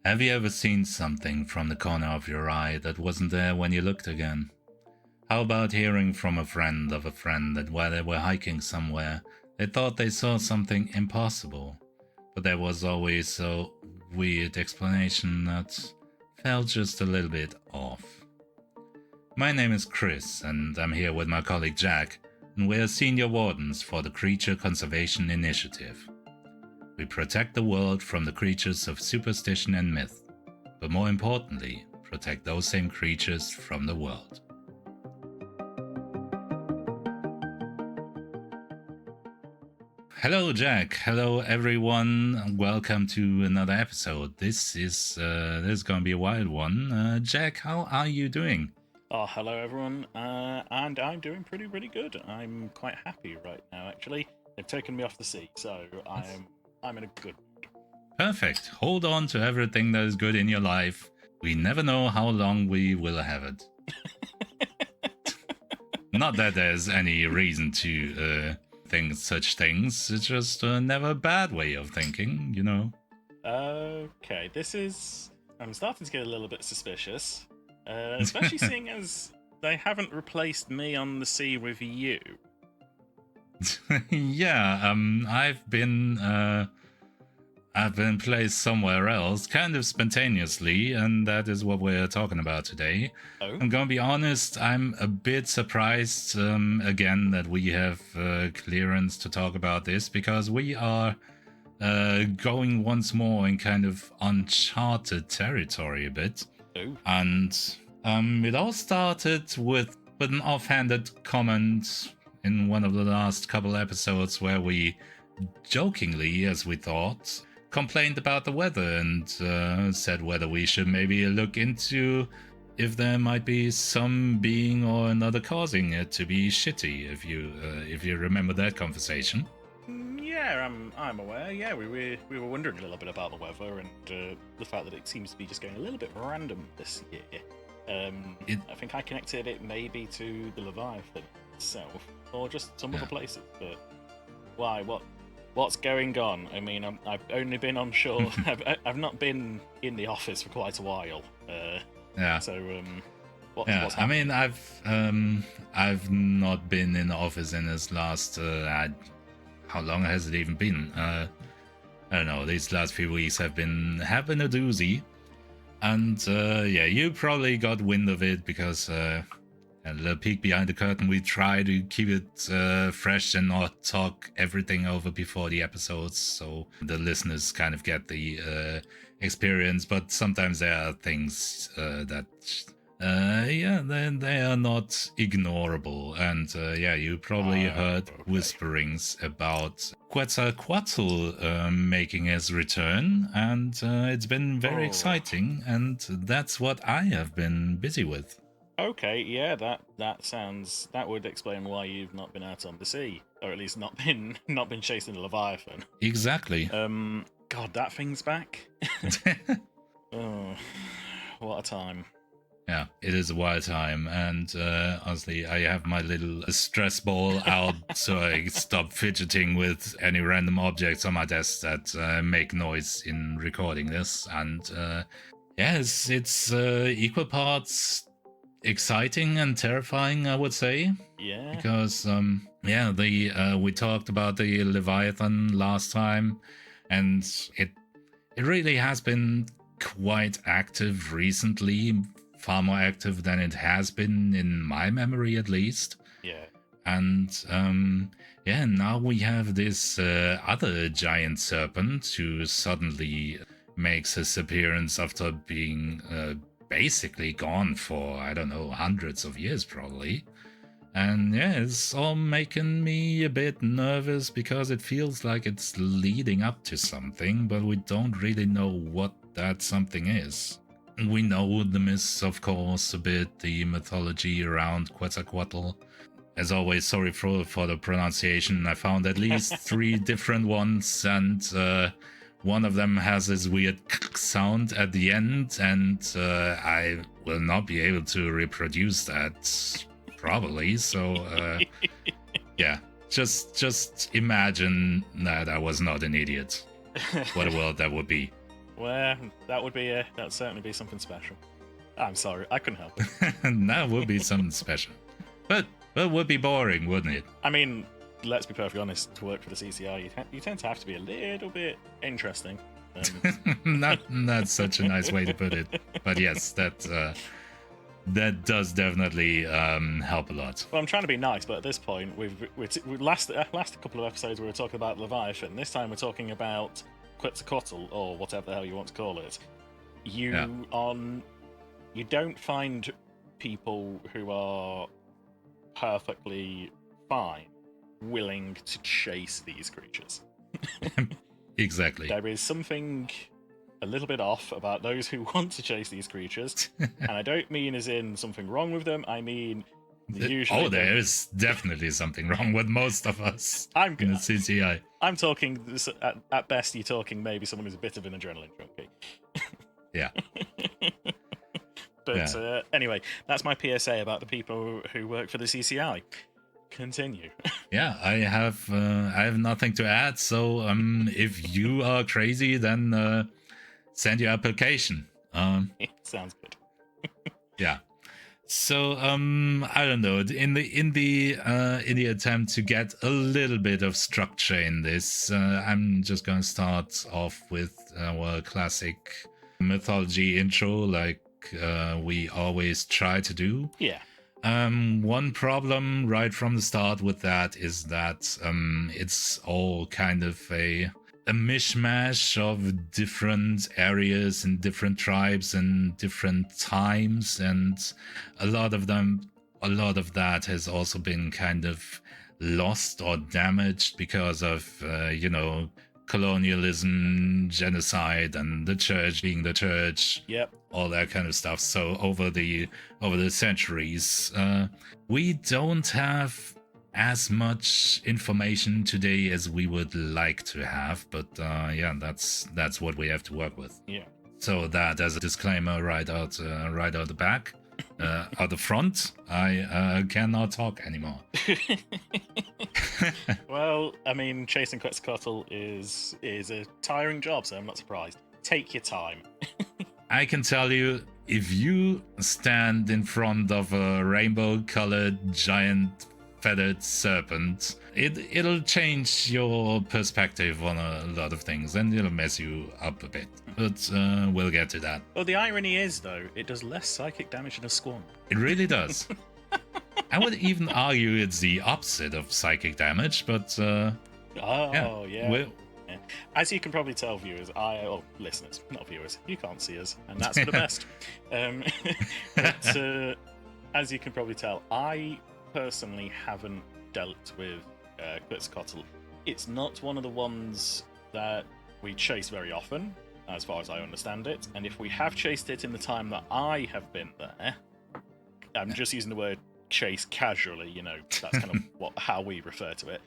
Have you ever seen something from the corner of your eye that wasn't there when you looked again? How about hearing from a friend of a friend that while they were hiking somewhere, they thought they saw something impossible, but there was always a weird explanation that felt just a little bit off? My name is Chris, and I'm here with my colleague Jack, and we're senior wardens for the Creature Conservation Initiative. We protect the world from the creatures of superstition and myth, but more importantly, protect those same creatures from the world. Hello, Jack. Hello, everyone. Welcome to another episode. This is going to be a wild one. Jack, how are you doing? Oh, hello everyone, and I'm doing pretty good. I'm quite happy right now, actually. They've taken me off the sea, so I'm in a good mood. Perfect. Hold on to everything that is good in your life. We never know how long we will have it. Not that there's any reason to think such things. It's just never a bad way of thinking, you know. Okay, I'm starting to get a little bit suspicious. Especially seeing as they haven't replaced me on the sea with you. Yeah, I've been placed somewhere else, kind of spontaneously, and that is what we're talking about today. Oh? I'm gonna be honest, I'm a bit surprised, again, that we have clearance to talk about this, because we are going once more in kind of uncharted territory a bit. Oh. And it all started with an offhanded comment in one of the last couple episodes where we jokingly, as we thought, complained about the weather and said whether we should maybe look into if there might be some being or another causing it to be shitty, if you remember that conversation. Yeah, I'm aware. Yeah, we were wondering a little bit about the weather and the fact that it seems to be just going a little bit random this year. I think I connected it maybe to the Leviathan itself, or just some other places. But why? What's going on? I mean, I've only been on shore. I've not been in the office for quite a while. Yeah. So what's happening? I mean, I've not been in the office in this last. How long has it even been? I don't know. These last few weeks have been a doozy, and yeah, you probably got wind of it because a little peek behind the curtain. We try to keep it fresh and not talk everything over before the episodes, so the listeners kind of get the experience. But sometimes there are things that. They are not ignorable, and you probably heard whisperings about Quetzalcoatl making his return, and it's been very exciting, and that's what I have been busy with. Okay, yeah, that would explain why you've not been out on the sea, or at least not been chasing the Leviathan. Exactly. God, that thing's back. Oh, what a time. Yeah, it is a wild time, and honestly, I have my little stress ball out so I stop fidgeting with any random objects on my desk that make noise in recording this. And it's equal parts exciting and terrifying, I would say. Yeah. Because we talked about the Leviathan last time, and it really has been quite active recently. Far more active than it has been in my memory, at least. Yeah. And now we have this other giant serpent who suddenly makes his appearance after being basically gone for, I don't know, hundreds of years probably. And yeah, it's all making me a bit nervous because it feels like it's leading up to something, but we don't really know what that something is. We know the myths, of course, a bit, the mythology around Quetzalcoatl. As always, sorry for the pronunciation. I found at least 3 different ones, and one of them has this weird sound at the end, and I will not be able to reproduce that probably. So, yeah, just imagine that I was not an idiot. What a world that would be. Well, that'd certainly be something special. I'm sorry, I couldn't help it. That would be something special. But it would be boring, wouldn't it? I mean, let's be perfectly honest, to work for the CCI, you tend to have to be a little bit interesting. Not such a nice way to put it. But yes, that does definitely help a lot. Well, I'm trying to be nice, but at this point, we last couple of episodes we were talking about Leviathan. This time we're talking about Quetzalcoatl, or whatever the hell you want to call it. You don't find people who are perfectly fine willing to chase these creatures. Exactly. There is something a little bit off about those who want to chase these creatures, and I don't mean as in something wrong with them. I mean usually. Oh, there is definitely something wrong with most of us in the CCI. I'm talking at best. You're talking maybe someone who's a bit of an adrenaline junkie. Yeah. But anyway, that's my PSA about the people who work for the CCI. Continue. Yeah, I have nothing to add. So if you are crazy, then send your application. Sounds good. Yeah. So I don't know. In the attempt to get a little bit of structure in this, I'm just gonna start off with our classic mythology intro, like we always try to do. Yeah. One problem right from the start with that is that it's all kind of a mishmash of different areas and different tribes and different times, and a lot of that has also been kind of lost or damaged because of colonialism, genocide, and the church being the church. Yep. All that kind of stuff. So over the centuries, we don't have as much information today as we would like to have. But that's what we have to work with. Yeah. So that as a disclaimer, right out the back. Out the front, I cannot talk anymore. Well, I mean, chasing Quetzalcoatl is a tiring job, so I'm not surprised. Take your time. I can tell you, if you stand in front of a rainbow-colored giant feathered serpent, it'll change your perspective on a lot of things, and it'll mess you up a bit. But we'll get to that. Well, the irony is, though, it does less psychic damage than a squam. It really does. I would even argue it's the opposite of psychic damage, but yeah. As you can probably tell, viewers, listeners, not viewers, you can't see us, and that's for the best. But as you can probably tell, I personally haven't dealt with Quetzalcoatl. It's not one of the ones that we chase very often, as far as I understand it. And if we have chased it in the time that I have been there, I'm just using the word chase casually, that's kind of how we refer to it,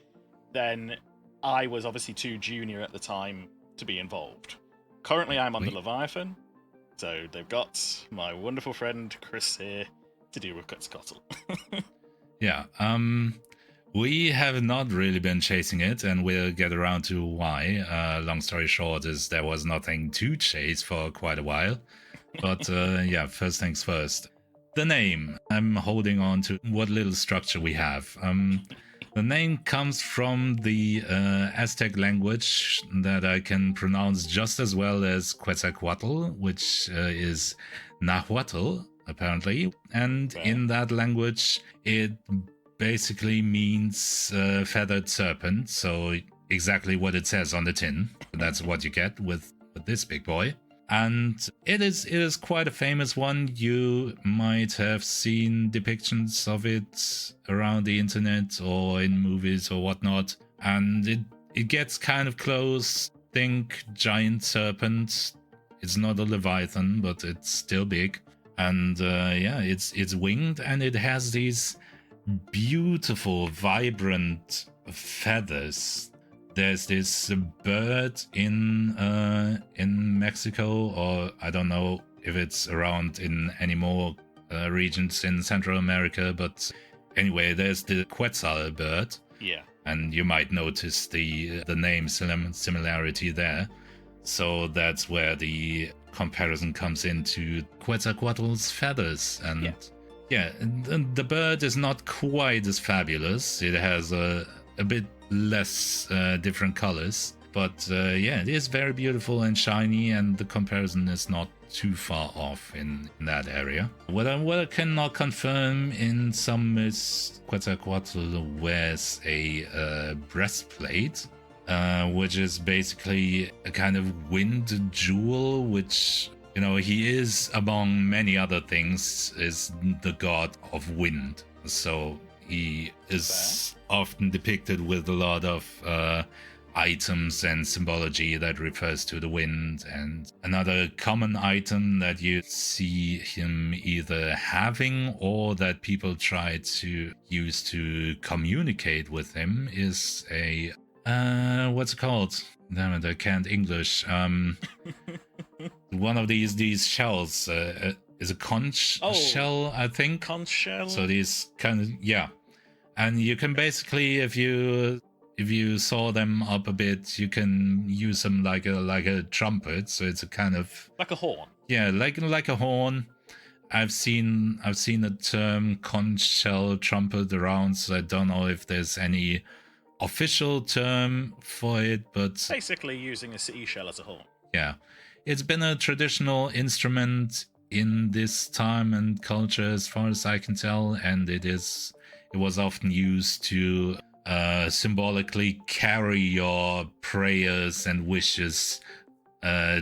then I was obviously too junior at the time to be involved. Currently, I'm on the Leviathan, so they've got my wonderful friend Chris here to deal with Quetzalcoatl. Yeah, we have not really been chasing it, and we'll get around to why. Long story short is there was nothing to chase for quite a while. But first things first. The name. I'm holding on to what little structure we have. The name comes from the Aztec language that I can pronounce just as well as Quetzalcoatl, which is Nahuatl, apparently. And in that language, it basically means feathered serpent. So exactly what it says on the tin. That's what you get with this big boy. And it is quite a famous one. You might have seen depictions of it around the internet or in movies or whatnot. And it gets kind of close. Think giant serpent. It's not a Leviathan, but it's still big. And it's winged, and it has these beautiful, vibrant feathers. There's this bird in Mexico, or I don't know if it's around in any more regions in Central America, but anyway, there's the Quetzal bird. Yeah. And you might notice the name similarity there. So that's where the comparison comes into Quetzalcoatl's feathers. And the bird is not quite as fabulous. It has a bit less different colors. But it is very beautiful and shiny, and the comparison is not too far off in that area. What I cannot confirm in some is Quetzalcoatl wears a breastplate, which is basically a kind of wind jewel, which, you know, he is, among many other things, is the god of wind. So he is often depicted with a lot of items and symbology that refers to the wind. And another common item that you see him either having or that people try to use to communicate with him is a what's it called? Damn it, I can't English. One of these shells is a conch shell, I think. Conch shell. So these kind of and you can basically, if you saw them up a bit, you can use them like a trumpet. So it's a kind of like a horn. Yeah, like a horn. I've seen the term conch shell trumpet around, so I don't know if there's any official term for it, but basically using a seashell as a horn. Yeah, it's been a traditional instrument in this time and culture, as far as I can tell, and it was often used to symbolically carry your prayers and wishes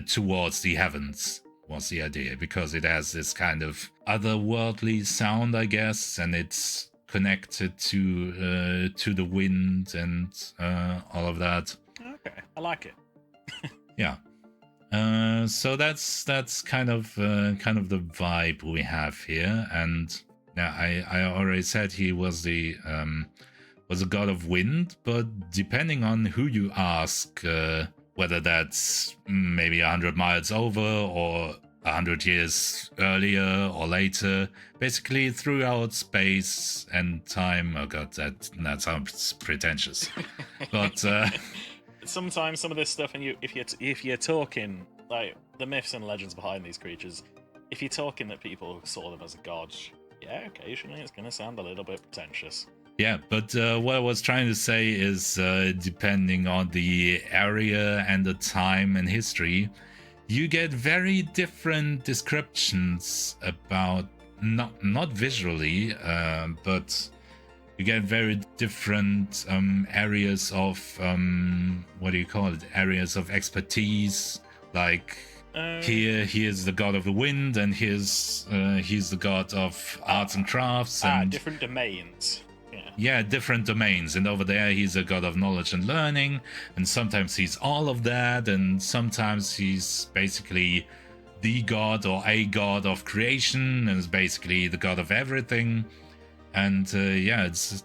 towards the heavens, was the idea, because it has this kind of otherworldly sound, I guess, and it's connected to the wind and all of that. Okay, I like it. Yeah. So that's kind of the vibe we have here, and now I already said he was the god of wind, but depending on who you ask, whether that's maybe 100 miles over or 100 years earlier or later, basically throughout space and time. Oh god, that sounds pretentious. But sometimes some of this stuff, and if you're talking like the myths and legends behind these creatures, if you're talking that people saw them as a god, occasionally it's going to sound a little bit pretentious. Yeah, but what I was trying to say is, depending on the area and the time and history, you get very different descriptions about, not visually, but you get very different areas of, what do you call it, areas of expertise, like here he is the god of the wind, and he's the god of arts and crafts, and different domains. Yeah, different domains. And over there, he's a god of knowledge and learning. And sometimes he's all of that. And sometimes he's basically the god or a god of creation. And is basically the god of everything. And it's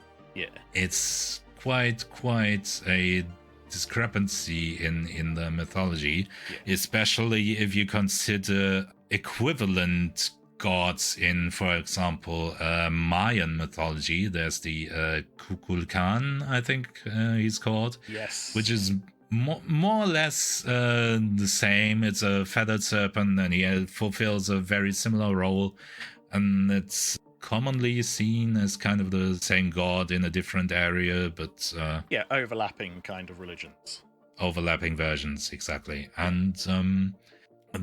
quite a discrepancy in the mythology. Especially if you consider equivalent gods in, for example, Mayan mythology. There's the Kukulkan, I think he's called. Yes. Which is more or less the same. It's a feathered serpent, and he fulfills a very similar role. And it's commonly seen as kind of the same god in a different area, but overlapping kind of religions. Overlapping versions, exactly. And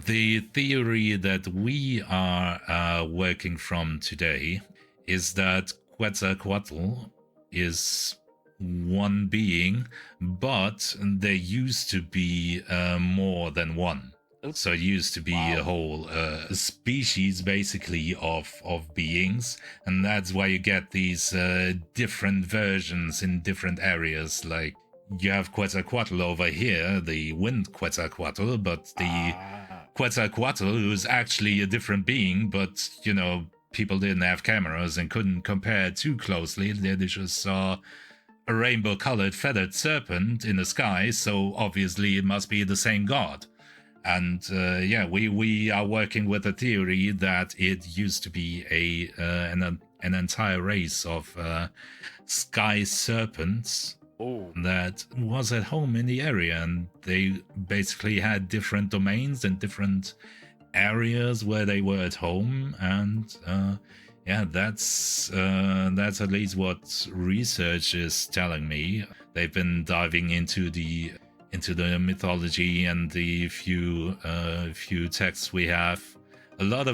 the theory that we are working from today is that Quetzalcoatl is one being, but there used to be more than one. So it used to be a whole species, basically, of beings, and that's why you get these different versions in different areas. Like, you have Quetzalcoatl over here, the wind Quetzalcoatl, but the Quetzalcoatl, who's actually a different being, but, you know, people didn't have cameras and couldn't compare too closely. They just saw a rainbow-colored feathered serpent in the sky, so obviously it must be the same god. And we are working with a theory that it used to be an entire race of sky serpents, Oh. that was at home in the area, and they basically had different domains and different areas where they were at home. And yeah, that's at least what research is telling me. They've been diving into the mythology and the few texts we have. A lot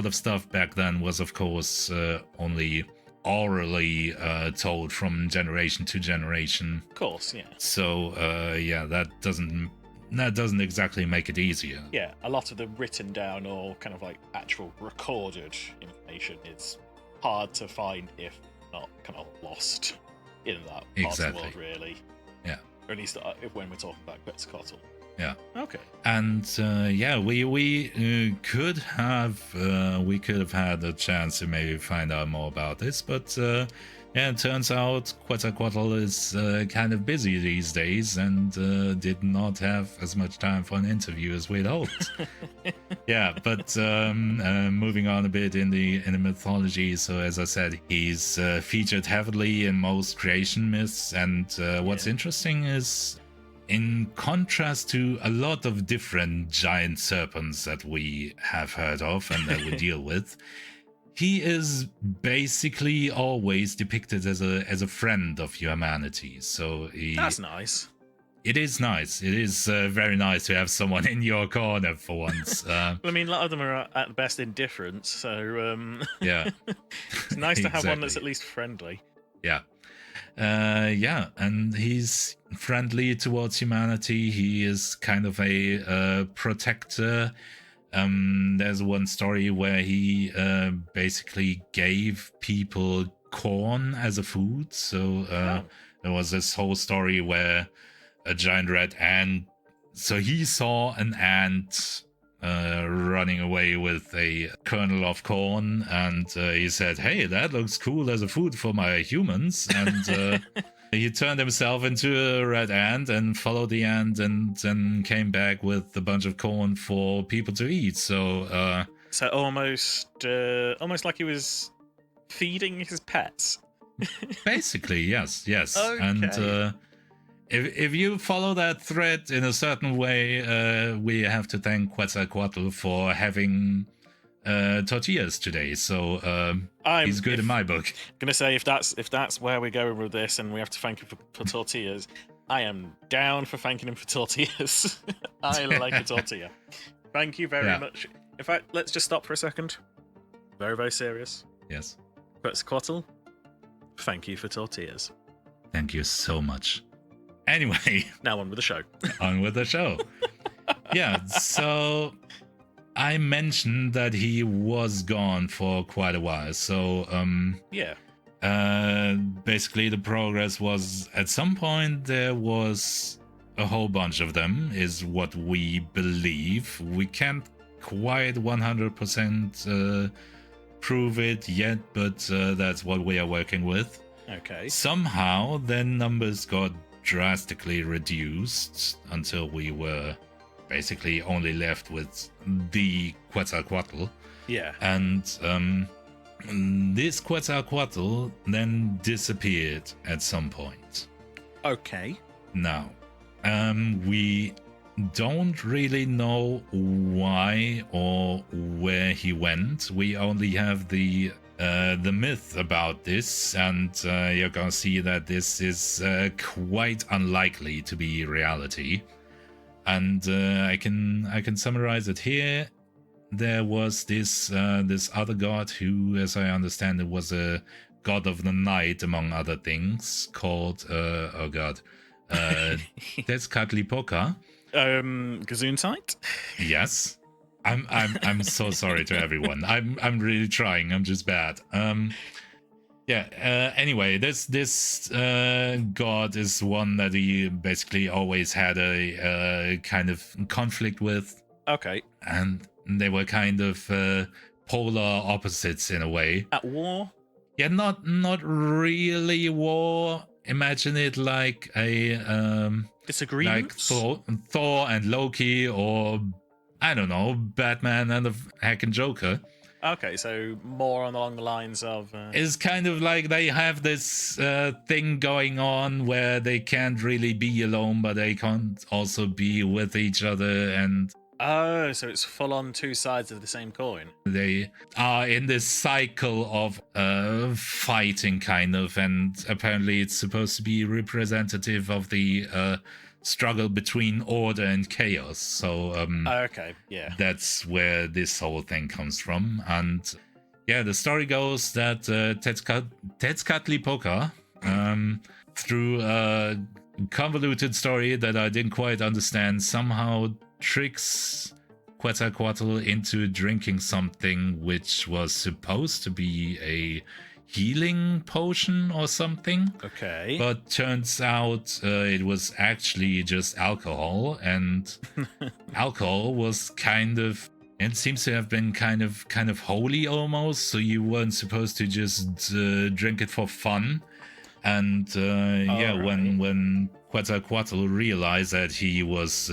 of stuff back then was, of course, only orally told from generation to generation. Of course, yeah. So yeah, that doesn't exactly make it easier. Yeah, a lot of the written down or kind of like actual recorded information is hard to find, if not kind of lost in that part of the world, really. Yeah. Or at least when we're talking about Quetzalcoatl. Yeah. Okay. And yeah, we could have had a chance to maybe find out more about this, but yeah, it turns out Quetzalcoatl is kind of busy these days and did not have as much time for an interview as we'd hoped. Yeah, but moving on a bit in the mythology. So as I said, he's featured heavily in most creation myths, and what's interesting is, in contrast to a lot of different giant serpents that we have heard of and that we deal with, he is basically always depicted as a friend of humanity. So that's nice. It is nice. It is very nice to have someone in your corner for once. Well, I mean, a lot of them are at best indifferent, so yeah, it's nice to have one that's at least friendly. Yeah. Yeah, and he's friendly towards humanity. He is kind of a protector. There's one story where he basically gave people corn as a food. So there was this whole story where a giant red ant. So he saw an ant running away with a kernel of corn, and he said, "Hey, that looks cool as a food for my humans." And he turned himself into a red ant and followed the ant, and then came back with a bunch of corn for people to eat. So so almost like he was feeding his pets. Basically, yes. Okay. And if you follow that thread in a certain way, we have to thank Quetzalcoatl for having tortillas today. So he's good in my book. I'm gonna say, if that's where we're going with this, and we have to thank him for tortillas, I am down for thanking him for tortillas. I like a tortilla. Thank you very much. In fact, let's just stop for a second. Very, very serious. Yes. Quetzalcoatl, thank you for tortillas. Thank you so much. Anyway. Now on with the show. On with the show. Yeah, so I mentioned that he was gone for quite a while. So, yeah. Basically the progress was, at some point there was a whole bunch of them, is what we believe. We can't quite 100% prove it yet, but that's what we are working with. Okay. Somehow their numbers got drastically reduced until we were basically only left with the Quetzalcoatl. Yeah. And this Quetzalcoatl then disappeared at some point. Okay. Now, we don't really know why or where he went. We only have the myth about this, and you're gonna see that this is quite unlikely to be reality. And I can summarize it here. There was this other god who, as I understand it, was a god of the night, among other things, called Quetzalcoatl. Gesundheit? Yes. I'm so sorry to everyone. I'm really trying. I'm just bad. Anyway, this god is one that he basically always had a kind of conflict with. Okay. And they were kind of polar opposites in a way. At war? Yeah, not really war. Imagine it like a disagreements, like Thor and Loki, or I don't know, Batman and the heckin' Joker. Okay, so more along the lines of It's kind of like they have this thing going on where they can't really be alone, but they can't also be with each other, and oh, so it's full on two sides of the same coin. they are in this cycle of fighting, kind of, and apparently it's supposed to be representative of the struggle between order and chaos. So Okay, yeah. that's where this whole thing comes from. And yeah, the story goes that Tezcatlipoca, through a convoluted story that I didn't quite understand, somehow tricks Quetzalcoatl into drinking something which was supposed to be a healing potion or something. Okay. But turns out it was actually just alcohol, and alcohol was kind of, it seems to have been kind of holy almost, so you weren't supposed to just drink it for fun. And yeah, right. when Quetzalcoatl realized that he was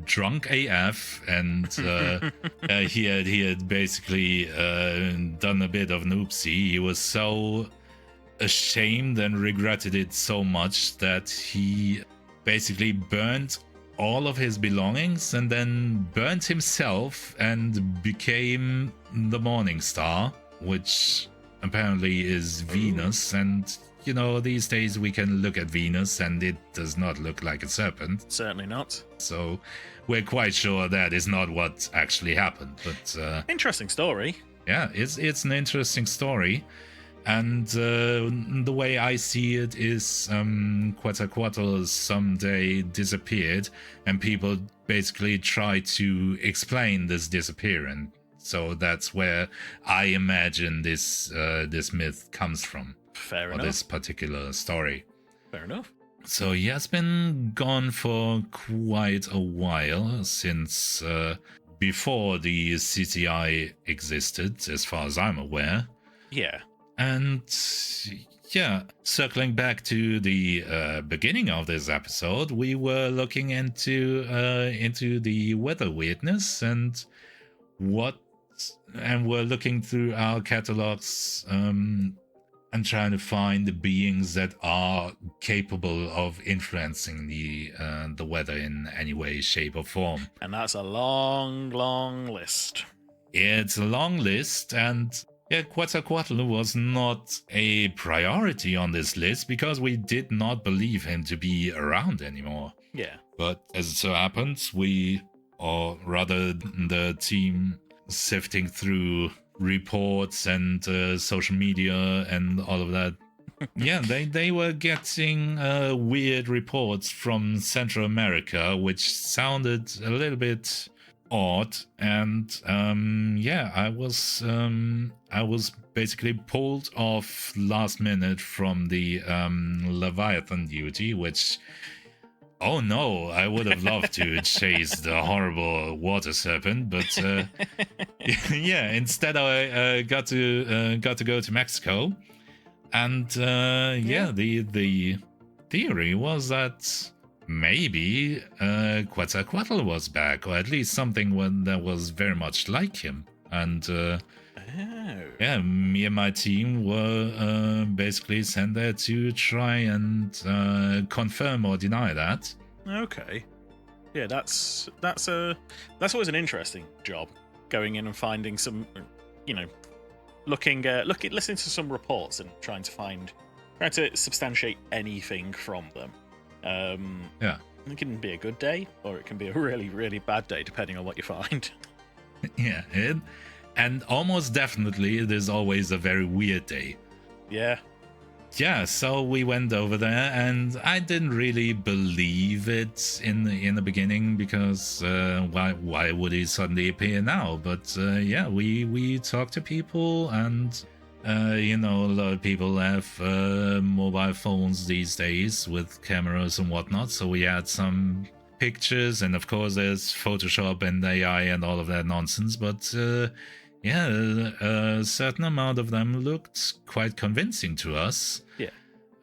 drunk AF, and he had basically done a bit of an oopsie, he was so ashamed and regretted it so much that he basically burnt all of his belongings and then burnt himself and became the Morning Star, which apparently is Venus. And you know, these days we can look at Venus and it does not look like a serpent. Certainly not. So we're quite sure that is not what actually happened. But interesting story. Yeah, it's an interesting story. And the way I see it is Quetzalcoatl someday disappeared, and people basically try to explain this disappearance. So that's where I imagine this myth comes from. Fair or enough. This particular story. Fair enough. So he has been gone for quite a while, since before the CTI existed, as far as I'm aware. Yeah. And yeah, circling back to the beginning of this episode, we were looking into the weather weirdness and we're looking through our catalogs and trying to find the beings that are capable of influencing the weather in any way, shape, or form. And that's a long, long list. It's a long list, and yeah, Quetzalcoatl was not a priority on this list because we did not believe him to be around anymore. Yeah. But as it so happens, or rather the team sifting through reports and social media and all of that, yeah, they were getting weird reports from Central America, which sounded a little bit odd, and yeah, I was basically pulled off last minute from the Leviathan duty, which, oh no, I would have loved to chase the horrible water serpent, but yeah, instead I got to go to Mexico, and yeah, the theory was that maybe Quetzalcoatl was back, or at least something that was very much like him. And yeah, me and my team were basically sent there to try and confirm or deny that. Okay. Yeah, that's always an interesting job, going in and finding some, you know, listening to some reports and trying to substantiate anything from them. Yeah, it can be a good day, or it can be a really, really bad day, depending on what you find. Yeah, and almost definitely there's always a very weird day. Yeah. Yeah, so we went over there, and I didn't really believe it in the beginning, because why would he suddenly appear now? But yeah, we talked to people, and you know, a lot of people have mobile phones these days with cameras and whatnot, so we had some pictures, and of course there's Photoshop and AI and all of that nonsense, but yeah, a certain amount of them looked quite convincing to us. Yeah.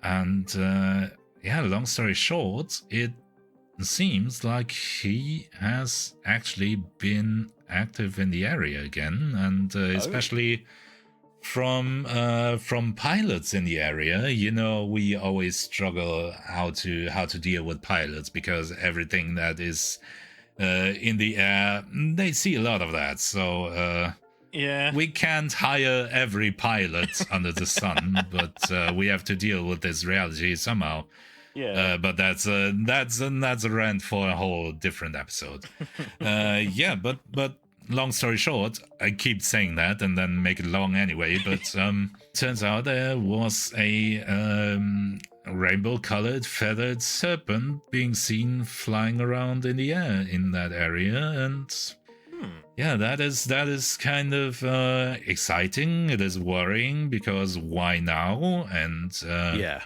And yeah, long story short, it seems like he has actually been active in the area again, and especially from pilots in the area. You know, we always struggle how to deal with pilots because everything that is in the air, they see a lot of that. So yeah, we can't hire every pilot under the sun, but we have to deal with this reality somehow. yeah. But that's a rant for a whole different episode. Yeah, but long story short, I keep saying that and then make it long anyway. But turns out there was a rainbow-colored feathered serpent being seen flying around in the air in that area, and yeah, that is kind of exciting. It is worrying because why now? And Yeah,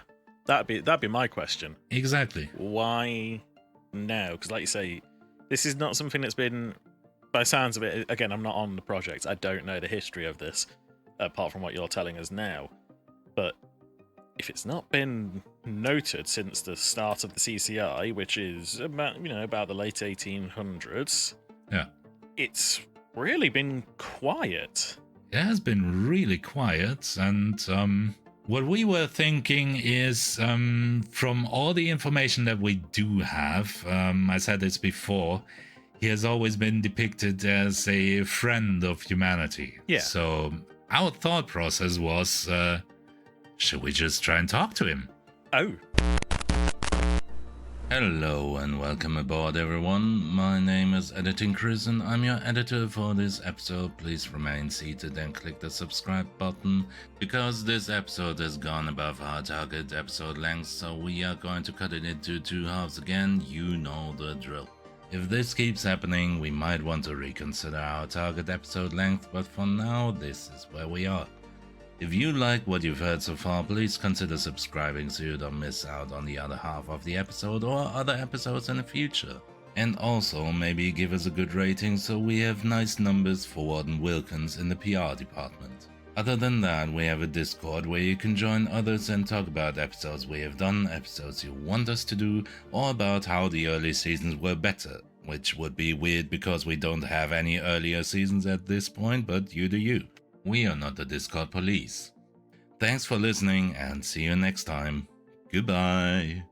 that'd be my question. Exactly. Why now? Because, like you say, this is not something that's been, by sounds of it. Again, I'm not on the project. I don't know the history of this, apart from what you're telling us now. But if it's not been noted since the start of the CCI, which is about the late 1800s, yeah, it's really been quiet. It has been really quiet, and what we were thinking is, from all the information that we do have, I said this before, he has always been depicted as a friend of humanity. Yeah. So our thought process was, should we just try and talk to him? Oh. Hello and welcome aboard, everyone. My name is Editing Chris and I'm your editor for this episode. Please remain seated and click the subscribe button because this episode has gone above our target episode length, so we are going to cut it into 2 halves again. You know the drill. If this keeps happening, we might want to reconsider our target episode length, but for now, this is where we are. If you like what you've heard so far, please consider subscribing so you don't miss out on the other half of the episode or other episodes in the future. And also maybe give us a good rating so we have nice numbers for Warden Wilkins in the PR department. Other than that, we have a Discord where you can join others and talk about episodes we have done, episodes you want us to do, or about how the early seasons were better. Which would be weird because we don't have any earlier seasons at this point, but you do you. We are not the Discord police. Thanks for listening and see you next time. Goodbye.